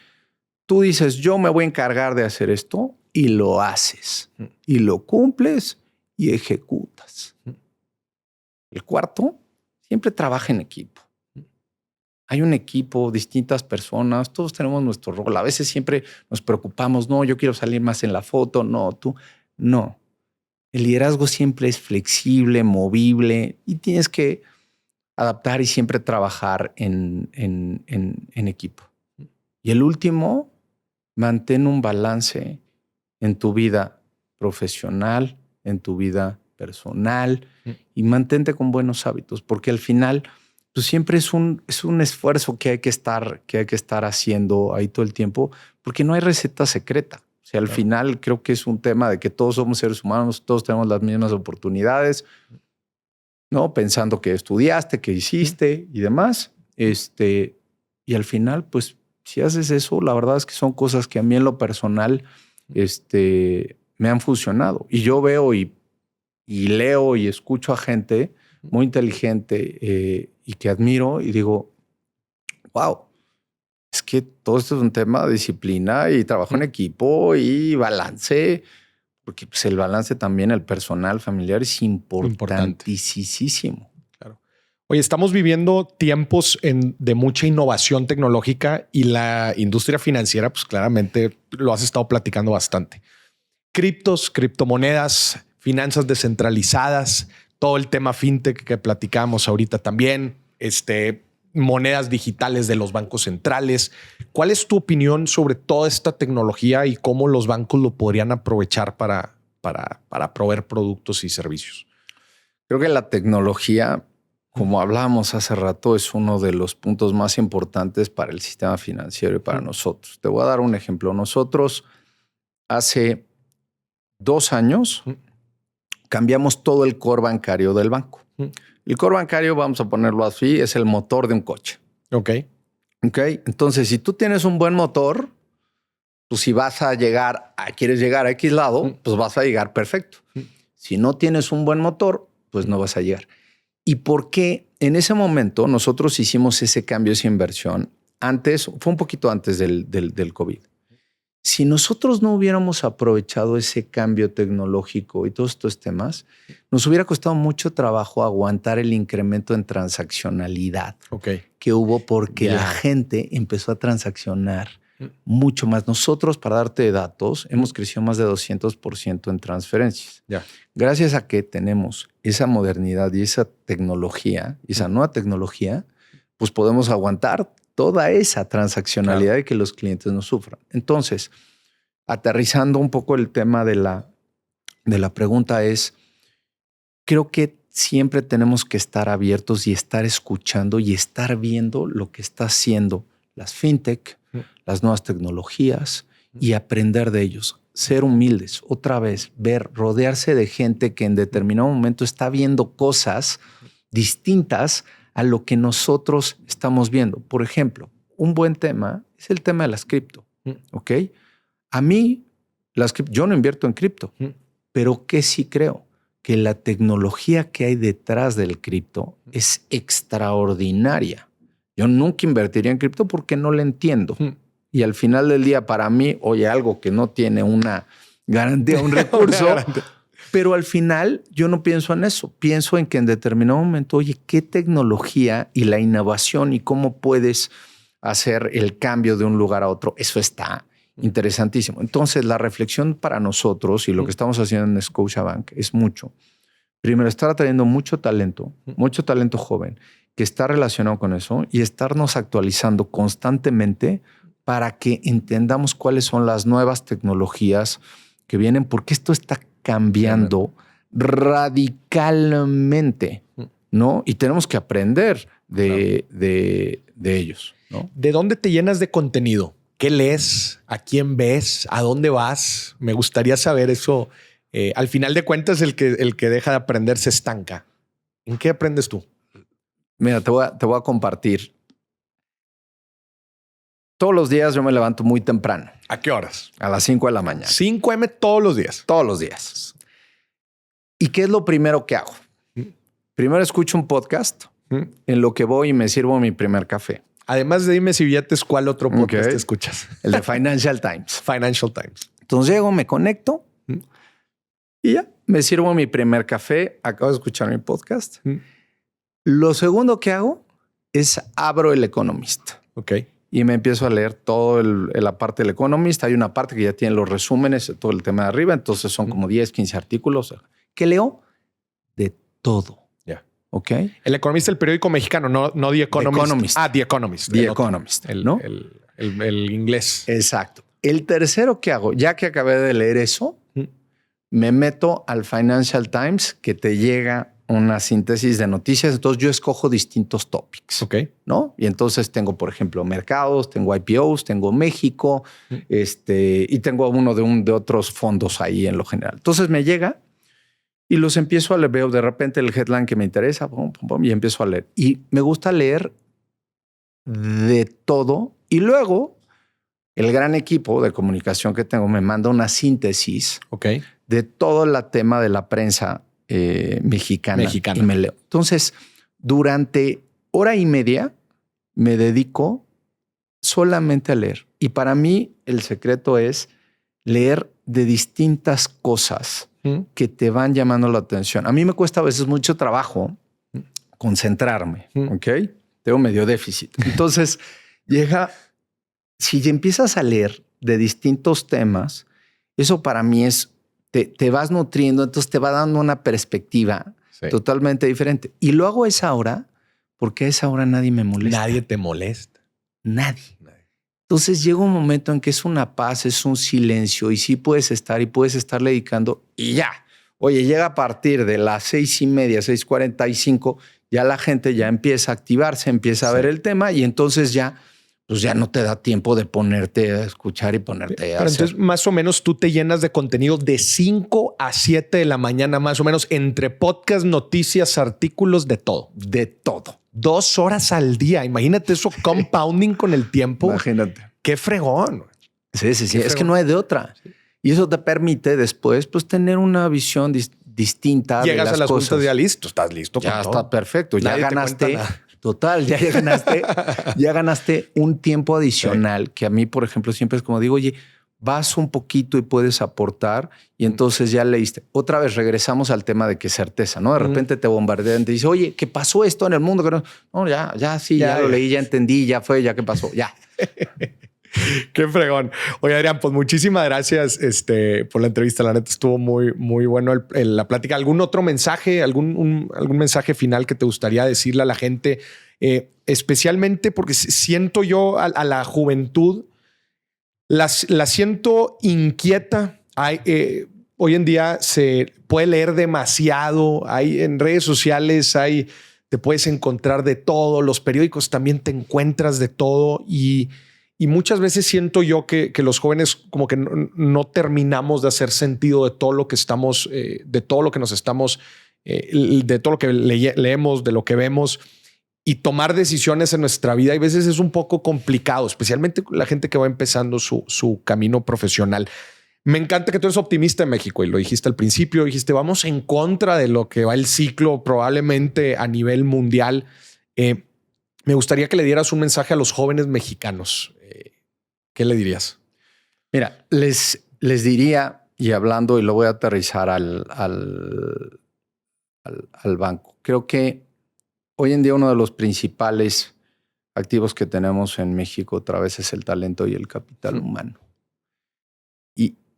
tú dices, yo me voy a encargar de hacer esto y lo haces. Y lo cumples y ejecutas. El cuarto, siempre trabaja en equipo. Hay un equipo, distintas personas, todos tenemos nuestro rol. A veces siempre nos preocupamos, no, yo quiero salir más en la foto, no, tú, no. El liderazgo siempre es flexible, movible y tienes que adaptar y siempre trabajar en equipo. Y el último, mantén un balance en tu vida profesional, en tu vida personal y mantente con buenos hábitos, porque al final pues siempre es un esfuerzo que hay que estar haciendo ahí todo el tiempo, porque no hay receta secreta. O sea, al final creo que es un tema de que todos somos seres humanos, todos tenemos las mismas oportunidades, ¿no? Pensando que estudiaste, que hiciste y demás. Y al final, pues, si haces eso, la verdad es que son cosas que a mí en lo personal me han funcionado. Y yo veo y leo y escucho a gente muy inteligente y que admiro y digo, wow, es que todo esto es un tema de disciplina y trabajo en equipo y balance, porque pues, el balance también, el personal, familiar es importantísimo. Claro. Oye, estamos viviendo tiempos de mucha innovación tecnológica y la industria financiera, pues claramente lo has estado platicando bastante. Criptos, criptomonedas, finanzas descentralizadas, todo el tema fintech que platicamos ahorita también, monedas digitales de los bancos centrales. ¿Cuál es tu opinión sobre toda esta tecnología y cómo los bancos lo podrían aprovechar para proveer productos y servicios? Creo que la tecnología, como hablábamos hace rato, es uno de los puntos más importantes para el sistema financiero y para nosotros. Te voy a dar un ejemplo. Nosotros hace 2 años cambiamos todo el core bancario del banco. El core bancario, vamos a ponerlo así, es el motor de un coche. Ok. Entonces, si tú tienes un buen motor, pues si vas a quieres llegar a X lado, pues vas a llegar perfecto. Si no tienes un buen motor, pues no vas a llegar. ¿Y por qué en ese momento nosotros hicimos ese cambio, esa inversión? Fue un poquito antes del COVID. Si nosotros no hubiéramos aprovechado ese cambio tecnológico y todos estos temas, nos hubiera costado mucho trabajo aguantar el incremento en transaccionalidad que hubo porque la gente empezó a transaccionar mucho más. Nosotros, para darte datos, hemos crecido más de 200% en transferencias. Gracias a que tenemos esa modernidad y esa tecnología, esa nueva tecnología, pues podemos aguantar toda esa transaccionalidad de que los clientes no sufran. Entonces, aterrizando un poco el tema de la pregunta es, creo que siempre tenemos que estar abiertos y estar escuchando y estar viendo lo que está haciendo las fintech, las nuevas tecnologías y aprender de ellos. Ser humildes, otra vez, rodearse de gente que en determinado momento está viendo cosas distintas a lo que nosotros estamos viendo. Por ejemplo, un buen tema es el tema de las cripto. ¿Ok? A mí, yo no invierto en cripto, pero ¿qué sí creo? Que la tecnología que hay detrás del cripto es extraordinaria. Yo nunca invertiría en cripto porque no la entiendo. Y al final del día, para mí, oye, algo que no tiene una garantía, un recurso, pero al final yo no pienso en eso. Pienso en que en determinado momento, oye, qué tecnología y la innovación y cómo puedes hacer el cambio de un lugar a otro. Eso está interesantísimo. Entonces, la reflexión para nosotros y lo que estamos haciendo en Scotiabank es mucho. Primero, estar atrayendo mucho talento joven que está relacionado con eso y estarnos actualizando constantemente para que entendamos cuáles son las nuevas tecnologías que vienen, porque esto está cambiando radicalmente, ¿no? Y tenemos que aprender de ellos, ¿no? ¿De dónde te llenas de contenido? ¿Qué lees? ¿A quién ves? ¿A dónde vas? Me gustaría saber eso. Al final de cuentas, el que deja de aprender se estanca. ¿En qué aprendes tú? Mira, te voy a compartir. Todos los días yo me levanto muy temprano. ¿A qué horas? A las 5 de la mañana. 5 a.m. todos los días. Todos los días. ¿Y qué es lo primero que hago? Primero escucho un podcast en lo que voy y me sirvo mi primer café. Además de Dimes y Billetes, ¿cuál otro podcast te escuchas? El de Financial Times. Financial Times. Entonces llego, me conecto y ya me sirvo mi primer café. Acabo de escuchar mi podcast. Lo segundo que hago es abro el Economist. Y me empiezo a leer toda la parte del Economist. Hay una parte que ya tiene los resúmenes, todo el tema de arriba. Entonces son como 10, 15 artículos que leo de todo. ¿Ok? El Economist, el periódico mexicano, no The Economist. Economist. The Economist. The Economist, ¿no? El inglés. Exacto. El tercero que hago, ya que acabé de leer eso, me meto al Financial Times, que te llega una síntesis de noticias. Entonces yo escojo distintos topics, ¿no? Y entonces tengo, por ejemplo, mercados, tengo IPOs, tengo México, y tengo uno de otros fondos ahí en lo general. Entonces me llega y los empiezo a leer. Veo de repente el headline que me interesa, y empiezo a leer. Y me gusta leer de todo. Y luego el gran equipo de comunicación que tengo me manda una síntesis de todo el tema de la prensa mexicana. Y me leo. Entonces, durante 1.5 horas me dedico solamente a leer. Y para mí el secreto es leer de distintas cosas que te van llamando la atención. A mí me cuesta a veces mucho trabajo concentrarme, ¿ok? Tengo medio déficit. Entonces, si ya empiezas a leer de distintos temas, eso para mí es, te vas nutriendo, entonces te va dando una perspectiva Sí. Totalmente diferente. Y lo hago a esa hora porque a esa hora nadie me molesta. Nadie te molesta. Nadie. Entonces llega un momento en que es una paz, es un silencio y sí puedes estar y puedes estarle dedicando y ya. Oye, llega a partir de las 6:30, 6:45, ya la gente ya empieza a activarse, empieza a ver el tema y entonces ya, pues ya no te da tiempo de ponerte a escuchar y ponerte a hacer. Entonces, más o menos tú te llenas de contenido de 5 a 7 de la mañana, más o menos, entre podcast, noticias, artículos, de todo. De todo. 2 horas al día. Imagínate eso compounding con el tiempo. Imagínate. Qué fregón. Sí. Es que no hay de otra. Sí. Y eso te permite después pues tener una visión distinta. Llegas de las a las cosas. Juntas ya listo. Estás listo. Ya con está todo. perfecto. Nadie ya ganaste. Total, ya ganaste. Ya ganaste un tiempo adicional que a mí, por ejemplo, siempre es como digo, oye, vas un poquito y puedes aportar y entonces ya leíste. Otra vez regresamos al tema de que certeza, ¿no? De repente te bombardean, te dice, oye, ¿qué pasó esto en el mundo? No, ya lo leí, ya entendí, ya fue, ya qué pasó, ya. Qué fregón. Oye, Adrián, pues muchísimas gracias por la entrevista. La neta estuvo muy, muy bueno la plática. ¿Algún otro mensaje, algún mensaje final que te gustaría decirle a la gente? Especialmente porque siento yo a la juventud, la siento inquieta. Hoy en día se puede leer demasiado. Hay en redes sociales, te puedes encontrar de todo. Los periódicos también te encuentras de todo y muchas veces siento yo que los jóvenes como que no terminamos de hacer sentido de todo lo que estamos, de todo lo que nos estamos, de todo lo que leemos, de lo que vemos, y tomar decisiones en nuestra vida. Y a veces es un poco complicado, especialmente la gente que va empezando su camino profesional. Me encanta que tú eres optimista en México y lo dijiste al principio. Dijiste, vamos en contra de lo que va el ciclo probablemente a nivel mundial. Me gustaría que le dieras un mensaje a los jóvenes mexicanos. ¿Qué le dirías? Mira, les diría, y hablando, y lo voy a aterrizar al banco. Creo que hoy en día uno de los principales activos que tenemos en México otra vez es el talento y el capital humano.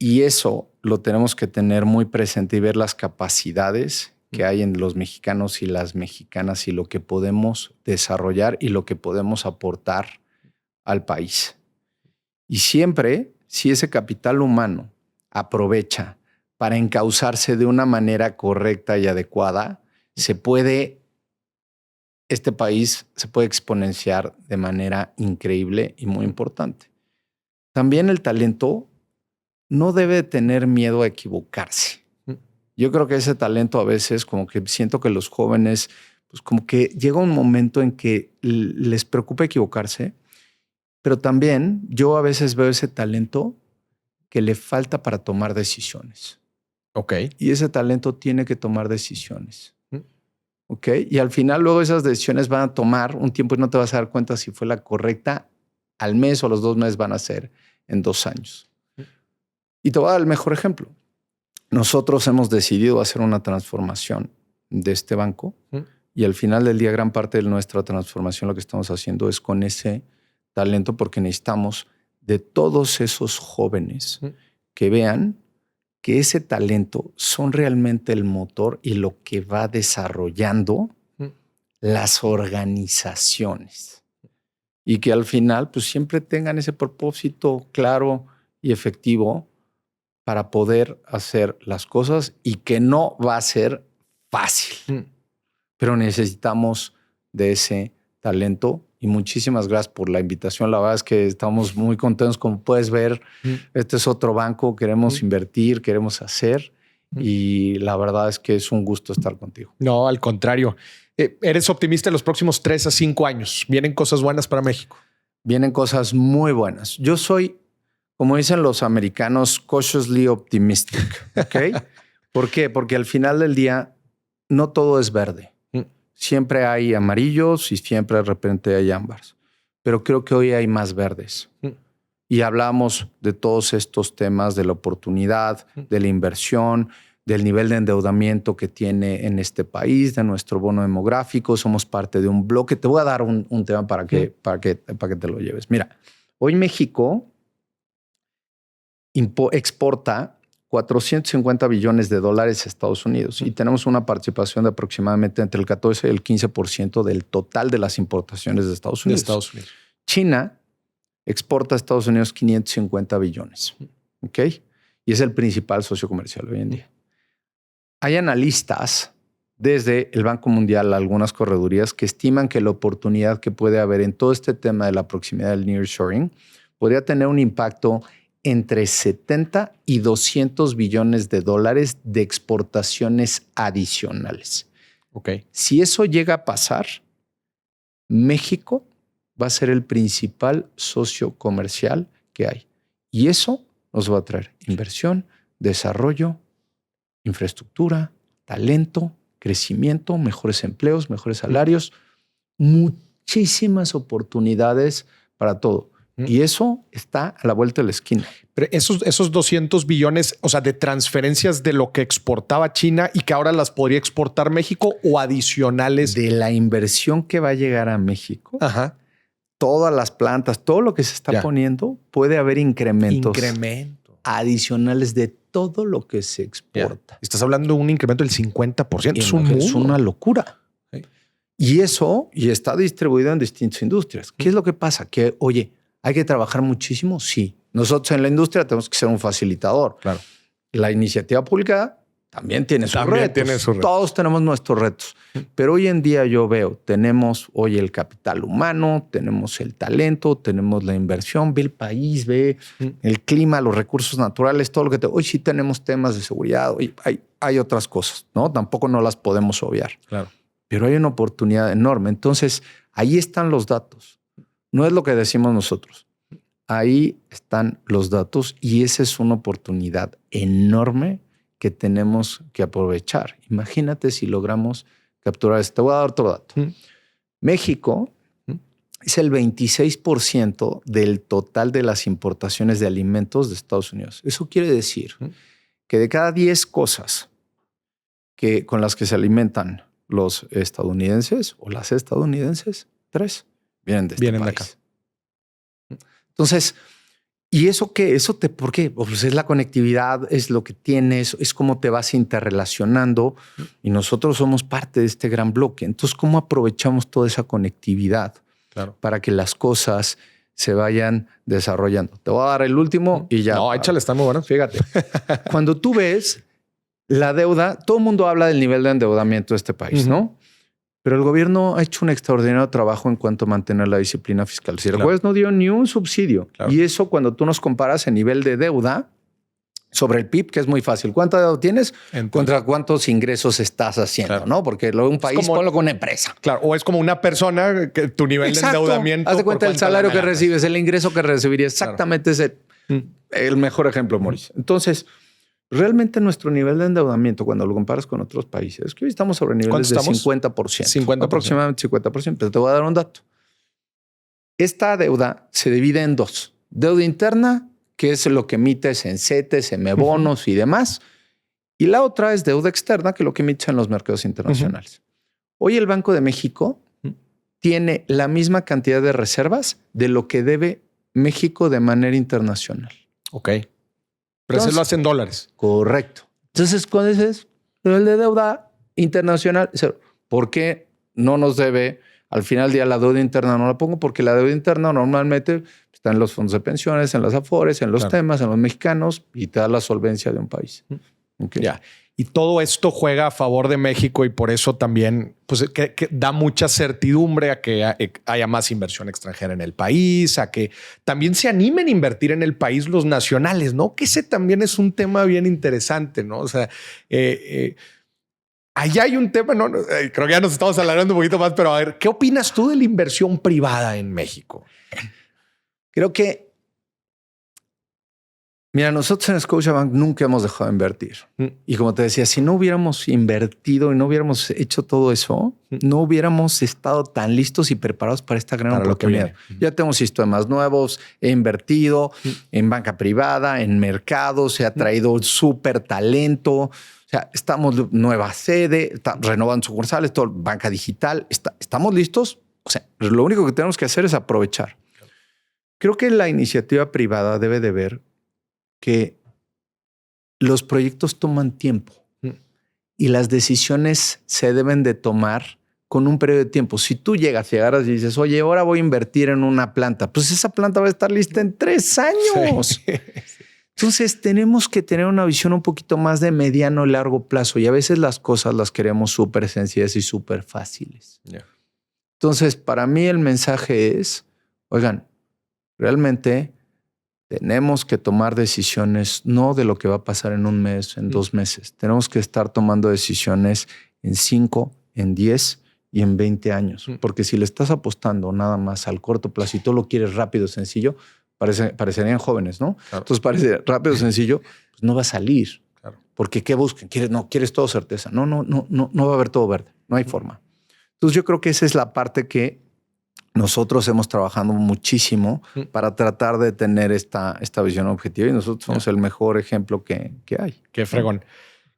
Y eso lo tenemos que tener muy presente y ver las capacidades que hay en los mexicanos y las mexicanas y lo que podemos desarrollar y lo que podemos aportar al país. Y siempre, si ese capital humano aprovecha para encauzarse de una manera correcta y adecuada, este país se puede exponenciar de manera increíble y muy importante. También el talento no debe tener miedo a equivocarse. Yo creo que ese talento a veces como que siento que los jóvenes, pues como que llega un momento en que les preocupa equivocarse, pero también yo a veces veo ese talento que le falta para tomar decisiones. Ok. Y ese talento tiene que tomar decisiones. Ok. Y al final luego esas decisiones van a tomar un tiempo y no te vas a dar cuenta si fue la correcta al mes o a los 2 meses van a ser en 2 años. Y te voy a dar el mejor ejemplo. Nosotros hemos decidido hacer una transformación de este banco y al final del día gran parte de nuestra transformación lo que estamos haciendo es con ese talento porque necesitamos de todos esos jóvenes que vean que ese talento son realmente el motor y lo que va desarrollando las organizaciones y que al final pues siempre tengan ese propósito claro y efectivo para poder hacer las cosas y que no va a ser fácil. Pero necesitamos de ese talento y muchísimas gracias por la invitación. La verdad es que estamos muy contentos. Como puedes ver, este es otro banco. Queremos invertir, queremos hacer y la verdad es que es un gusto estar contigo. No, al contrario. Eres optimista en los próximos 3 a 5 años. ¿Vienen cosas buenas para México? Vienen cosas muy buenas. Yo soy, como dicen los americanos, cautiously optimistic. ¿Ok? ¿Por qué? Porque al final del día no todo es verde. Siempre hay amarillos y siempre de repente hay ámbares. Pero creo que hoy hay más verdes. Y hablamos de todos estos temas de la oportunidad, de la inversión, del nivel de endeudamiento que tiene en este país, de nuestro bono demográfico. Somos parte de un bloque. Te voy a dar un tema para que te lo lleves. Mira, hoy México exporta 450 billones de dólares a Estados Unidos y tenemos una participación de aproximadamente entre el 14 y el 15% del total de las importaciones de Estados Unidos. China exporta a Estados Unidos 550 billones. ¿Ok? Y es el principal socio comercial hoy en día. Hay analistas desde el Banco Mundial, algunas corredurías que estiman que la oportunidad que puede haber en todo este tema de la proximidad del nearshoring podría tener un impacto entre 70 y 200 billones de dólares de exportaciones adicionales. Okay. Si eso llega a pasar, México va a ser el principal socio comercial que hay. Y eso nos va a traer inversión, desarrollo, infraestructura, talento, crecimiento, mejores empleos, mejores salarios, muchísimas oportunidades para todo. Y eso está a la vuelta de la esquina. Pero esos 200 billones, o sea, de transferencias de lo que exportaba China y que ahora las podría exportar México o adicionales. De la inversión que va a llegar a México, todas las plantas, todo lo que se está poniendo, puede haber incrementos adicionales de todo lo que se exporta. Estás hablando de un incremento del 50%. Es una locura. Sí. Y eso está distribuido en distintas industrias. ¿Qué es lo que pasa? Que, oye, ¿hay que trabajar muchísimo? Sí. Nosotros en la industria tenemos que ser un facilitador. Claro. La iniciativa pública también tiene sus retos. Todos tenemos nuestros retos. Pero hoy en día yo veo, tenemos hoy el capital humano, tenemos el talento, tenemos la inversión, ve el país, ve el clima, los recursos naturales, todo lo que hoy sí tenemos temas de seguridad, hoy hay otras cosas, ¿no? Tampoco no las podemos obviar. Claro. Pero hay una oportunidad enorme. Entonces, ahí están los datos. No es lo que decimos nosotros. Ahí están los datos y esa es una oportunidad enorme que tenemos que aprovechar. Imagínate si logramos capturar esto. Te voy a dar otro dato. México es el 26% del total de las importaciones de alimentos de Estados Unidos. Eso quiere decir que de cada 10 cosas con las que se alimentan los estadounidenses o las estadounidenses, 3 vienen de este país. De acá. Entonces, ¿y eso qué? ¿Por qué? Pues es la conectividad, es lo que tienes, es cómo te vas interrelacionando y nosotros somos parte de este gran bloque. Entonces, ¿cómo aprovechamos toda esa conectividad para que las cosas se vayan desarrollando? Te voy a dar el último y ya. No, échale, está muy bueno. Fíjate, cuando tú ves la deuda, todo el mundo habla del nivel de endeudamiento de este país, ¿no? Pero el gobierno ha hecho un extraordinario trabajo en cuanto a mantener la disciplina fiscal. Si el juez no dio ni un subsidio. Y eso cuando tú nos comparas el nivel de deuda sobre el PIB, que es muy fácil. ¿Cuánta deuda tienes? Contra cuántos ingresos estás haciendo, ¿no? Porque luego un país, ponlo con una empresa. Claro, o es como una persona que tu nivel de endeudamiento. Haz de cuenta el salario que recibes, el ingreso que recibirías. Exactamente ese el mejor ejemplo, Mauricio. Entonces, realmente nuestro nivel de endeudamiento, cuando lo comparas con otros países, que hoy estamos sobre niveles de 50%. Aproximadamente 50%. Pero te voy a dar un dato. Esta deuda se divide en dos. Deuda interna, que es lo que emites en CETES, en bonos y demás. Y la otra es deuda externa, que es lo que emites en los mercados internacionales. Hoy el Banco de México tiene la misma cantidad de reservas de lo que debe México de manera internacional. Ok. Pero eso lo hacen dólares. Correcto. Entonces, ¿cuál es el de deuda internacional? ¿Por qué no nos debe? Al final del día, la deuda interna no la pongo porque la deuda interna normalmente está en los fondos de pensiones, en las AFORES, en los temas, en los mexicanos y te da la solvencia de un país. Okay. Ya. Y todo esto juega a favor de México y por eso también pues, que da mucha certidumbre a que haya más inversión extranjera en el país, a que también se animen a invertir en el país los nacionales, ¿no? Que ese también es un tema bien interesante, ¿no? O sea, allá hay un tema, ¿no? Creo que ya nos estamos alargando un poquito más, pero a ver, ¿qué opinas tú de la inversión privada en México? Creo que mira, nosotros en Scotiabank nunca hemos dejado de invertir. Y como te decía, si no hubiéramos invertido y no hubiéramos hecho todo eso, no hubiéramos estado tan listos y preparados para esta gran oportunidad. Ya tenemos sistemas nuevos, he invertido en banca privada, en mercados, se ha traído súper talento. O sea, estamos nueva sede, renovando sucursales, todo, banca digital. Estamos listos. O sea, lo único que tenemos que hacer es aprovechar. Creo que la iniciativa privada debe de ver que los proyectos toman tiempo y las decisiones se deben de tomar con un periodo de tiempo. Si tú llegaras y dices, oye, ahora voy a invertir en una planta, pues esa planta va a estar lista en 3 años. Sí. Entonces tenemos que tener una visión un poquito más de mediano y largo plazo y a veces las cosas las queremos súper sencillas y súper fáciles. Yeah. Entonces, para mí el mensaje es, oigan, realmente tenemos que tomar decisiones no de lo que va a pasar en 1 mes, en 2 meses. Tenemos que estar tomando decisiones en 5, en 10 y en 20 años. Porque si le estás apostando nada más al corto plazo y tú lo quieres rápido, sencillo, parecerían jóvenes, ¿no? Claro. Entonces parece rápido, sencillo, pues no va a salir. Claro. Porque ¿qué buscan? ¿Quieres todo certeza? No va a haber todo verde. No hay forma. Entonces yo creo que esa es la parte que nosotros hemos trabajado muchísimo para tratar de tener esta visión objetiva y nosotros somos el mejor ejemplo que hay. Qué fregón.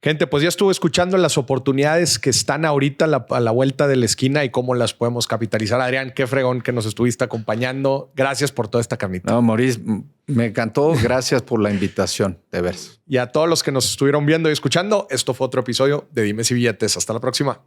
Gente, pues ya estuve escuchando las oportunidades que están ahorita a la vuelta de la esquina y cómo las podemos capitalizar. Adrián, qué fregón que nos estuviste acompañando. Gracias por toda esta carnita. No, Maurice, me encantó. Gracias por la invitación, de veras. Y a todos los que nos estuvieron viendo y escuchando, esto fue otro episodio de Dimes y Billetes. Hasta la próxima.